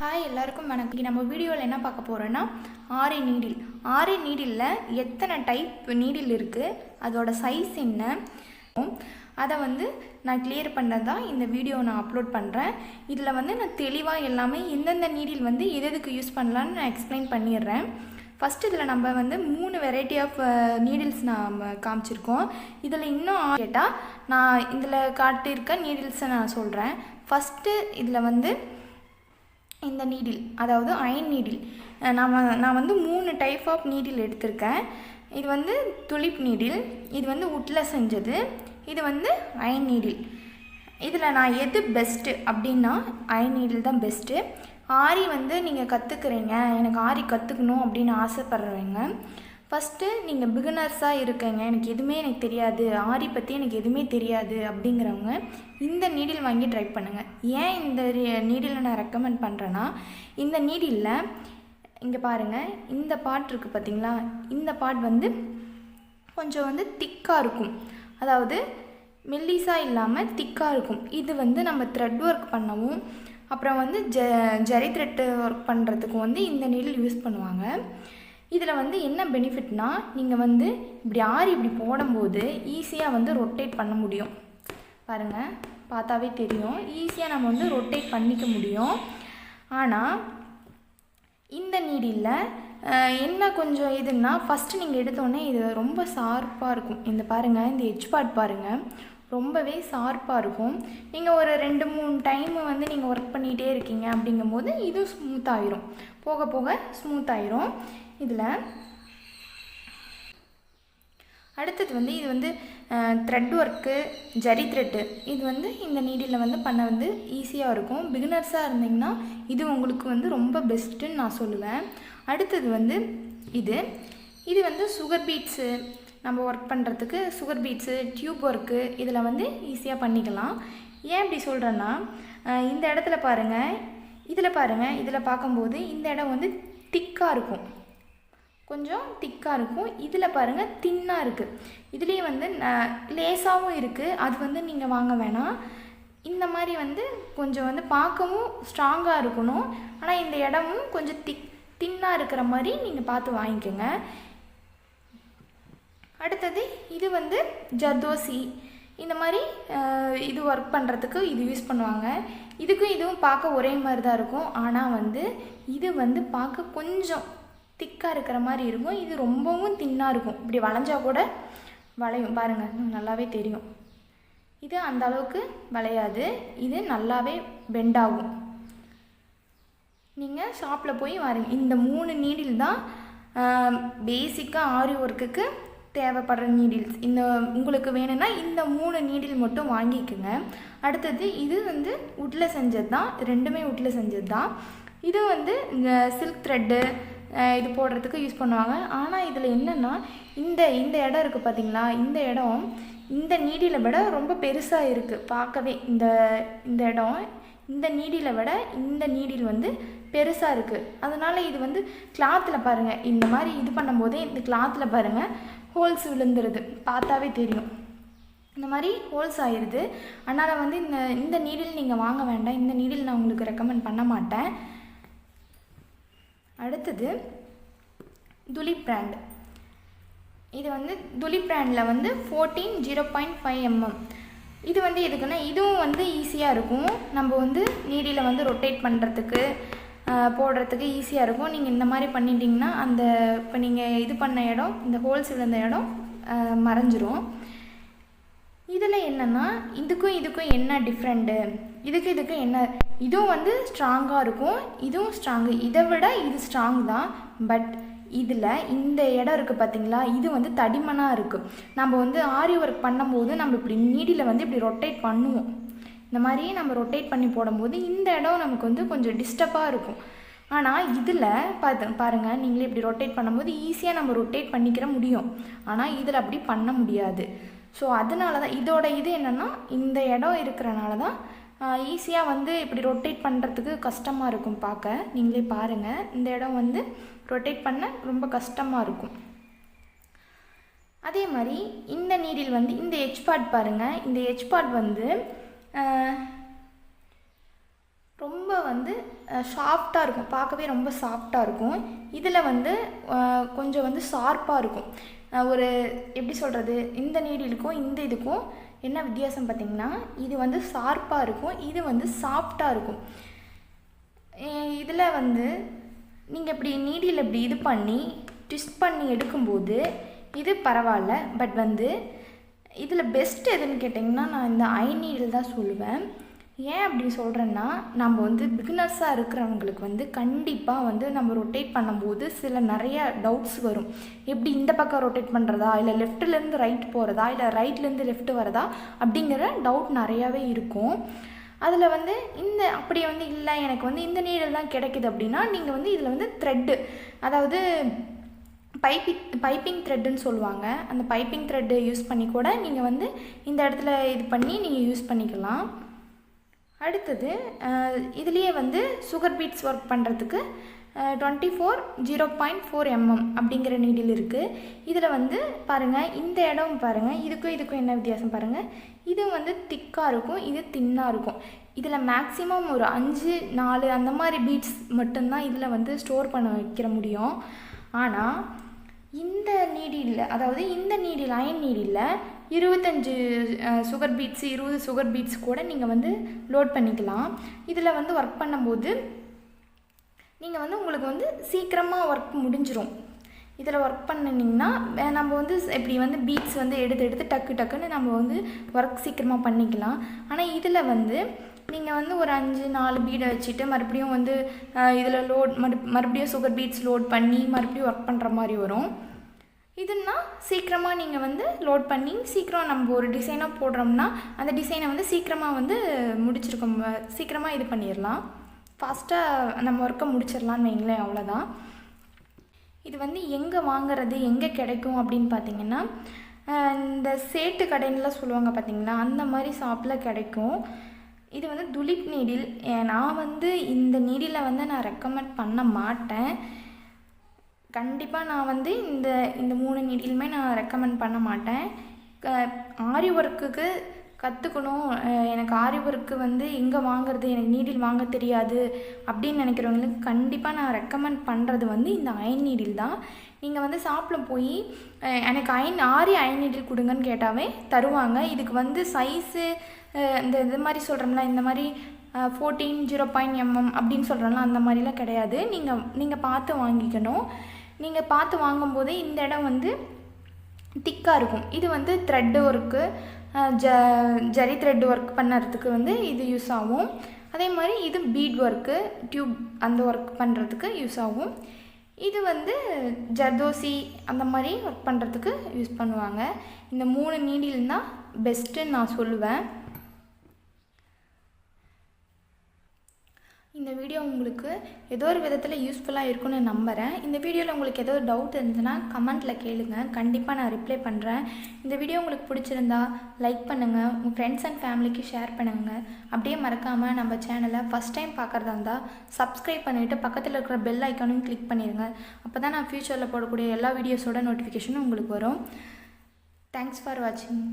Hi எல்லாருக்கும் வணக்கம். நம்ம வீடியோவில் என்ன பார்க்க போகிறோன்னா ஆரி நீடில். ஆரி நீடிலில் எத்தனை டைப் நீடில் இருக்குது, அதோட சைஸ் என்ன, அதை நான் கிளியர் பண்ணது தான் இந்த வீடியோ நான் அப்லோட் பண்ணுறேன். இதில் நான் தெளிவாக எல்லாமே எந்தெந்த நீடில் எதுக்கு யூஸ் பண்ணலான்னு நான் எக்ஸ்பிளைன் பண்ணிடுறேன். ஃபஸ்ட்டு இதில் நம்ம 3 வெரைட்டி ஆஃப் நீடில்ஸ் நாம் காமிச்சிருக்கோம். இதில் இன்னும் கேட்டால் நான் இதில் காட்டியிருக்க நீடில்ஸை நான் சொல்கிறேன். ஃபஸ்ட்டு இதில் இந்த நீடில், அதாவது அயன் நீடில், நான் 3 டைப் ஆஃப் நீடில் எடுத்திருக்கேன். இது துலிப் நீடில், இது வுட்டில் செஞ்சது, இது அயன் நீடில். இதில் நான் எது பெஸ்ட்டு அப்படின்னா அயன் நீடில் தான் பெஸ்ட்டு. ஆரி நீங்கள் கற்றுக்குறீங்க, எனக்கு ஆரி கற்றுக்கணும் அப்படின்னு ஆசைப்பட்றவங்க, ஃபஸ்ட்டு நீங்கள் பிகினர்ஸாக இருக்கீங்க, எனக்கு எதுவுமே தெரியாது, ஆரி பற்றி எனக்கு எதுவுமே தெரியாது அப்படிங்கிறவங்க இந்த நீடில் வாங்கி ட்ரை பண்ணுங்கள். ஏன் இந்த நீடிலை நான் ரெக்கமெண்ட் பண்ணுறேன்னா, இந்த நீடிலில் இங்கே பாருங்கள், இந்த பார்ட் இருக்குது பார்த்திங்களா, இந்த பார்ட் கொஞ்சம் திக்காக இருக்கும், அதாவது மெல்லிஸாக இல்லாமல் திக்காக இருக்கும். இது நம்ம த்ரெட் ஒர்க் பண்ணவும் அப்புறம் ஜரி த்ரெட்டு ஒர்க் பண்ணுறதுக்கு இந்த நீடில் யூஸ் பண்ணுவாங்க. இதில் என்ன பெனிஃபிட்னா, நீங்கள் இப்படி ஆரி இப்படி போடும்போது ஈஸியாக ரொட்டேட் பண்ண முடியும். பாருங்கள், பார்த்தாவே தெரியும், ஈஸியாக நம்ம ரொட்டேட் பண்ணிக்க முடியும். ஆனால் இந்த நீடிலில் என்ன கொஞ்சம் இதுன்னா, ஃபஸ்ட்டு நீங்கள் எடுத்தோடனே இது ரொம்ப ஷார்ப்பாக இருக்கும். இந்த பாருங்கள், இந்த எட்ஜ் பார்ட் பாருங்கள், ரொம்பவே ஷார்ப்பாக இருக்கும். நீங்கள் ஒரு 2-3 டைமு நீங்கள் ஒர்க் பண்ணிகிட்டே இருக்கீங்க அப்படிங்கும்போது இது ஸ்மூத்தாகிடும், போக போக ஸ்மூத்தாகிடும். இதில் அடுத்தது இது த்ரெட் ஒர்க்கு, ஜரி த்ரெட்டு, இது இந்த நீடிலில் பண்ண ஈஸியாக இருக்கும். பிகினர்ஸாக இருந்தீங்கன்னா இது உங்களுக்கு ரொம்ப பெஸ்ட்டுன்னு நான் சொல்லுவேன். அடுத்தது இது சுகர் பீட்ஸு நம்ம ஒர்க் பண்ணுறதுக்கு, சுகர் பீட்ஸு, டியூப் ஒர்க்கு இதில் ஈஸியாக பண்ணிக்கலாம். ஏன் இப்படி சொல்கிறேன்னா, இந்த இடத்துல பாருங்கள், இதில் பாருங்கள், இதில் பார்க்கும்போது இந்த இடம் திக்காக இருக்கும், கொஞ்சம் திக்காக இருக்கும். இதில் பாருங்கள் தின்னாக இருக்குது. இதுலேயே லேசாகவும் இருக்குது, அது நீங்கள் வாங்க வேணாம். இந்த மாதிரி கொஞ்சம் பார்க்கவும் ஸ்ட்ராங்காக இருக்கணும், ஆனால் இந்த இடமும் கொஞ்சம் தின்னாக இருக்கிற மாதிரி நீங்கள் பார்த்து வாங்கிக்கோங்க. அடுத்தது இது ஜர்தோசி, இந்த மாதிரி இது ஒர்க் பண்ணுறதுக்கு இது யூஸ் பண்ணுவாங்க. இதுவும் பார்க்க ஒரே மாதிரி தான் இருக்கும், ஆனால் இது பார்க்க கொஞ்சம் திக்காக இருக்கிற மாதிரி இருக்கும். இது ரொம்பவும் தின்னாக இருக்கும், இப்படி வளைஞ்சால் கூட வளையும், பாருங்கள் நல்லாவே தெரியும். இது அந்த அளவுக்கு வளையாது, இது நல்லாவே பெண்ட் ஆகும். நீங்கள் ஷாப்பில் போய் வாருங்க. இந்த 3 நீடில் தான் பேசிக்காக ஆரி ஒர்க்குக்கு தேவைப்படுற நீடில்ஸ். உங்களுக்கு வேணும்னா இந்த 3 நீடில் மட்டும் வாங்கிக்கோங்க. அடுத்தது இது வுட்டில் செஞ்சது தான், ரெண்டுமே வுட்டில் செஞ்சது தான். இது சில்க் த்ரெட்டு இது போடுறதுக்கு யூஸ் பண்ணுவாங்க. ஆனால் இதில் என்னென்னா, இந்த இடம் இருக்குது பார்த்திங்களா, இந்த இடம் இந்த நீடிலை விட ரொம்ப பெருசாக இருக்குது பார்க்கவே. இந்த இடம் இந்த நீடிலை விட இந்த நீடில் பெருசாக இருக்குது. அதனால் இது கிளாத்தில் பாருங்கள், இந்த மாதிரி இது பண்ணும்போதே இந்த கிளாத்தில் பாருங்கள் ஹோல்ஸ் விழுந்துருது, பார்த்தாவே தெரியும், இந்த மாதிரி ஹோல்ஸ் ஆயிடுது. அதனால் இந்த நீடில் நீங்கள் வாங்க வேண்டாம், இந்த நீடில் நான் உங்களுக்கு ரெக்கமெண்ட் பண்ண மாட்டேன். அடுத்தது துலிப் பிராண்ட். இது துலிப் பிராண்டில் 14 0.5 mm. இது எதுக்குன்னா, இதுவும் ஈஸியாக இருக்கும், நம்ம நீடியில் ரொட்டேட் பண்ணுறதுக்கு போடுறதுக்கு ஈஸியாக இருக்கும். நீங்கள் இந்த மாதிரி பண்ணிட்டீங்கன்னா அந்த இப்போ நீங்கள் இது பண்ண இடம், இந்த ஹோல்ஸ் விழுந்த இடம் மறைஞ்சிரும். இதில் என்னென்னா, இதுக்கும் என்ன டிஃப்ரெண்ட்டு, இதுக்கு என்ன, இதுவும் ஸ்ட்ராங்காக இருக்கும், இதுவும் ஸ்ட்ராங்கு, இதை விட இது ஸ்ட்ராங் தான். பட் இதில் இந்த இடம் இருக்குது பார்த்திங்களா, இது தடிமனாக இருக்குது. நம்ம ஆரி ஒர்க் பண்ணும்போது நம்ம இப்படி நீடியில் இப்படி ரொட்டேட் பண்ணுவோம், இந்த மாதிரி நம்ம ரொட்டேட் பண்ணி போடும்போது இந்த இடம் நமக்கு கொஞ்சம் டிஸ்டர்பாக இருக்கும். ஆனால் இதில் பாருங்கள், நீங்களே இப்படி ரொட்டேட் பண்ணும்போது ஈஸியாக நம்ம ரொட்டேட் பண்ணிக்கிற முடியும். ஆனால் இதில் அப்படி பண்ண முடியாது. ஸோ அதனால தான் இதோட இது என்னென்னா, இந்த இடம் இருக்கிறனால தான் ஈஸியாக இப்படி ரொட்டேட் பண்ணுறதுக்கு கஷ்டமாக இருக்கும் பார்க்க. நீங்களே பாருங்கள், இந்த இடம் ரொட்டேட் பண்ண ரொம்ப கஷ்டமாக இருக்கும். அதே மாதிரி இந்த நீடில் இந்த எட்ஜ் பார்ட் பாருங்கள், இந்த எட்ஜ் பார்ட் ரொம்ப வந்து சாஃப்டாக இருக்கும், பார்க்கவே ரொம்ப சாஃப்டாக இருக்கும். இதில் வந்து கொஞ்சம் வந்து ஷார்ப்பாக இருக்கும். ஒரு எப்படி சொல்கிறது, இந்த நீடிலுக்கும் இந்த இதுக்கும் என்ன வித்தியாசம் பார்த்திங்கன்னா, இது வந்து ஷார்ப்பாக இருக்கும், இது வந்து சாஃப்டாக இருக்கும். இதில் வந்து நீங்கள் இப்படி நீடில் இப்படி இது பண்ணி ட்விஸ்ட் பண்ணி எடுக்கும்போது இது பரவாயில்ல. பட் வந்து இதில் பெஸ்ட் எதுன்னு கேட்டிங்கன்னா, நான் இந்த அயன் நீடில் தான் சொல்லுவேன். ஏன் அப்படி சொல்கிறேன்னா, நம்ம வந்து பிகினர்ஸாக இருக்கிறவங்களுக்கு வந்து கண்டிப்பாக வந்து நம்ம ரொட்டேட் பண்ணும்போது சில நிறைய டவுட்ஸ் வரும். எப்படி இந்த பக்கம் ரொட்டேட் பண்ணுறதா, இல்லை லெஃப்ட்லேருந்து ரைட் போகிறதா, இல்லை ரைட்லேருந்து லெஃப்ட் வரதா அப்படிங்கிற டவுட் நிறையாவே இருக்கும். அதில் வந்து இந்த அப்படி வந்து இல்லை எனக்கு வந்து இந்த நீடில் தான் கிடைக்குது அப்படின்னா, நீங்கள் வந்து இதில் வந்து த்ரெட்டு, அதாவது பைப்பிங் த்ரெட்டுன்னு சொல்லுவாங்க, அந்த பைப்பிங் த்ரெட்டு யூஸ் பண்ணி கூட நீங்கள் வந்து இந்த இடத்துல இது பண்ணி நீங்கள் யூஸ் பண்ணிக்கலாம். அடுத்தது இதுலேயே வந்து சுகர் பீட்ஸ் ஒர்க் பண்ணுறதுக்கு 24 0.4 அப்படிங்கிற நீடில் இருக்குது. இதில் வந்து பாருங்கள், இந்த இடம் பாருங்கள், இதுக்கும் என்ன வித்தியாசம் பாருங்கள். இது வந்து திக்காக இருக்கும், இது தின்னாக இருக்கும். இதில் மேக்ஸிமம் ஒரு 5 4 அந்த மாதிரி பீட்ஸ் மட்டும்தான் இதில் வந்து ஸ்டோர் பண்ண வைக்கிற முடியும். ஆனால் இந்த நீடில், அதாவது இந்த நீடில் அயன் needle 25 sugar beads 20 sugar beads கூட நீங்கள் வந்து லோட் பண்ணிக்கலாம். இதில் வந்து ஒர்க் பண்ணும்போது நீங்கள் வந்து உங்களுக்கு வந்து சீக்கிரமாக ஒர்க் முடிஞ்சிடும். இதில் ஒர்க் பண்ணிங்கன்னா நம்ம வந்து இப்படி வந்து பீட்ஸ் வந்து எடுத்து டக்குன்னு நம்ம வந்து ஒர்க் சீக்கிரமாக பண்ணிக்கலாம். ஆனால் இதில் வந்து நீங்கள் வந்து ஒரு 5 4 பீடை வச்சுட்டு மறுபடியும் வந்து இதில் மறுபடியும் சுகர் பீட்ஸ் லோட் பண்ணி மறுபடியும் ஒர்க் பண்ணுற மாதிரி வரும். இதுன்னா சீக்கிரமாக நீங்கள் வந்து லோட் பண்ணி சீக்கிரம் நம்ம ஒரு டிசைனாக போடுறோம்னா அந்த டிசைனை வந்து சீக்கிரமாக வந்து சீக்கிரமாக இது பண்ணிடலாம், ஃபாஸ்ட்டாக நம்ம ஒர்க்கை முடிச்சிடலான்னு வைங்களேன். அவ்வளோதான். இது வந்து எங்கே வாங்குறது, எங்கே கிடைக்கும் அப்படின்னு பார்த்தீங்கன்னா, இந்த சேட்டு கடைன்னெலாம் சொல்லுவாங்க பார்த்தீங்களா, அந்த மாதிரி ஷாப்பில் கிடைக்கும். இது வந்து துலிப் நீடில். நான் வந்து இந்த நீடிலை வந்து நான் ரெக்கமெண்ட் பண்ண மாட்டேன். கண்டிப்பாக நான் வந்து இந்த 3 நீடிலுமே நான் ரெக்கமெண்ட் பண்ண மாட்டேன். ஆரி ஒர்க்குக்கு கற்றுக்கணும், எனக்கு ஆரி ஒர்க்கு வந்து எங்கே வாங்குறது, எனக்கு நீடில் வாங்க தெரியாது அப்படின்னு நினைக்கிறவங்களுக்கு கண்டிப்பாக நான் ரெக்கமெண்ட் பண்ணுறது வந்து இந்த அயன் நீடில் தான். நீங்கள் வந்து ஷாப்பில் போய் எனக்கு ஆரி அயன் நீடில் கொடுங்கன்னு கேட்டாவே தருவாங்க. இதுக்கு வந்து சைஸு இது மாதிரி சொல்கிறோம்ல, இந்த மாதிரி 14 0.mm அப்படின்னு சொல்கிறோம்ல, அந்த மாதிரிலாம் கிடையாது. நீங்கள் பார்த்து வாங்கிக்கணும். நீங்கள் பார்த்து வாங்கும்போது இந்த இடம் வந்து திக்காக இருக்கும். இது வந்து thread work, zari thread work பண்ணுறதுக்கு வந்து இது யூஸ் ஆகும். அதே மாதிரி இது பீட் ஒர்க்கு, டியூப் அந்த ஒர்க் பண்ணுறதுக்கு யூஸ் ஆகும். இது வந்து ஜர்தோசி அந்த மாதிரி ஒர்க் பண்ணுறதுக்கு யூஸ் பண்ணுவாங்க. இந்த 3 நீடில் தான் பெஸ்ட்டுன்னு நான் சொல்லுவேன். இந்த வீடியோ உங்களுக்கு ஏதோ ஒரு விதத்தில் யூஸ்ஃபுல்லாக இருக்குன்னு நம்புகிறேன். இந்த வீடியோவில் உங்களுக்கு ஏதோ டவுட் இருந்துச்சுன்னா கமெண்ட்டில் கேளுங்க, கண்டிப்பாக நான் ரிப்ளை பண்ணுறேன். இந்த வீடியோ உங்களுக்கு பிடிச்சிருந்தா லைக் பண்ணுங்கள், உங்கள் ஃப்ரெண்ட்ஸ் அண்ட் ஃபேமிலிக்கு ஷேர் பண்ணுங்கள். அப்படியே மறக்காமல் நம்ம சேனலை ஃபஸ்ட் டைம் பார்க்குறதா இருந்தால் சப்ஸ்கிரைப் பண்ணிவிட்டு பக்கத்தில் இருக்கிற பெல் ஐக்கானையும் கிளிக் பண்ணிடுங்க. அப்போ தான் நான் ஃப்யூச்சரில் போடக்கூடிய எல்லா வீடியோஸோட நோட்டிஃபிகேஷனும் உங்களுக்கு வரும். தேங்க்ஸ் ஃபார் வாட்சிங்.